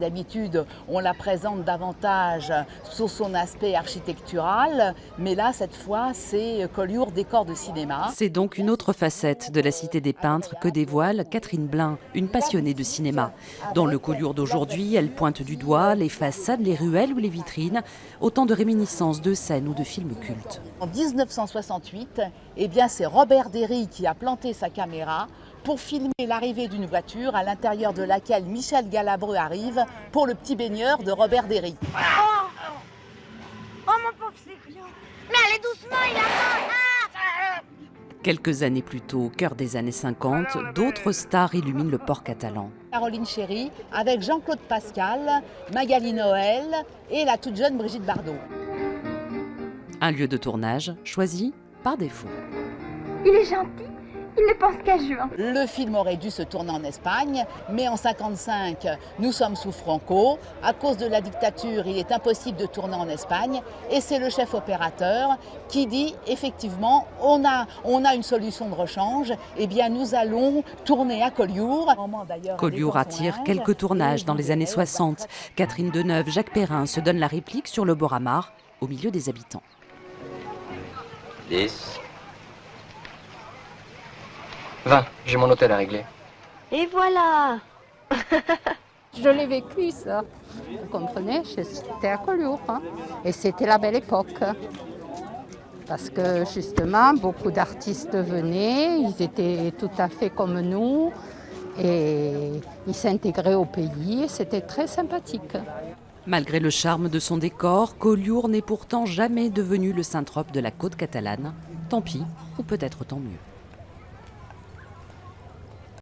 D'habitude, on la présente davantage sur son aspect architectural, mais là, cette fois, c'est Collioure décor de cinéma. C'est donc une autre facette de la Cité des Peintres que dévoile Catherine Blin, une passionnée de cinéma. Dans le Collioure d'aujourd'hui, elle pointe du doigt les façades, les ruelles ou les vitrines, autant de réminiscences de scènes ou de films cultes. En 1968, c'est Robert Derry qui a planté sa caméra pour filmer l'arrivée d'une voiture à l'intérieur de laquelle Michel Galabru arrive pour le petit baigneur de Robert Derry. Oh mon pauvre Céclio. Mais allez doucement, il a mal. Quelques années plus tôt, au cœur des années 50, d'autres stars illuminent le port catalan. Caroline Chéry avec Jean-Claude Pascal, Magali Noël et la toute jeune Brigitte Bardot. Un lieu de tournage choisi par défaut. Il est gentil, il ne pense qu'à juin. Le film aurait dû se tourner en Espagne, mais en 1955, nous sommes sous Franco. À cause de la dictature, il est impossible de tourner en Espagne. Et c'est le chef opérateur qui dit, effectivement, on a une solution de rechange. Nous allons tourner à Collioure. Collioure attire quelques tournages dans les années 60. Catherine Deneuve, Jacques Perrin se donnent la réplique sur le bord à mare, au milieu des habitants. 10. 20, j'ai mon hôtel à régler. Et voilà. Je l'ai vécu, ça. Vous comprenez, j'étais à Collioure. Et c'était la belle époque. Parce que, justement, beaucoup d'artistes venaient, ils étaient tout à fait comme nous. Et ils s'intégraient au pays et c'était très sympathique. Malgré le charme de son décor, Collioure n'est pourtant jamais devenu le Saint-Trope de la côte catalane. Tant pis, ou peut-être tant mieux.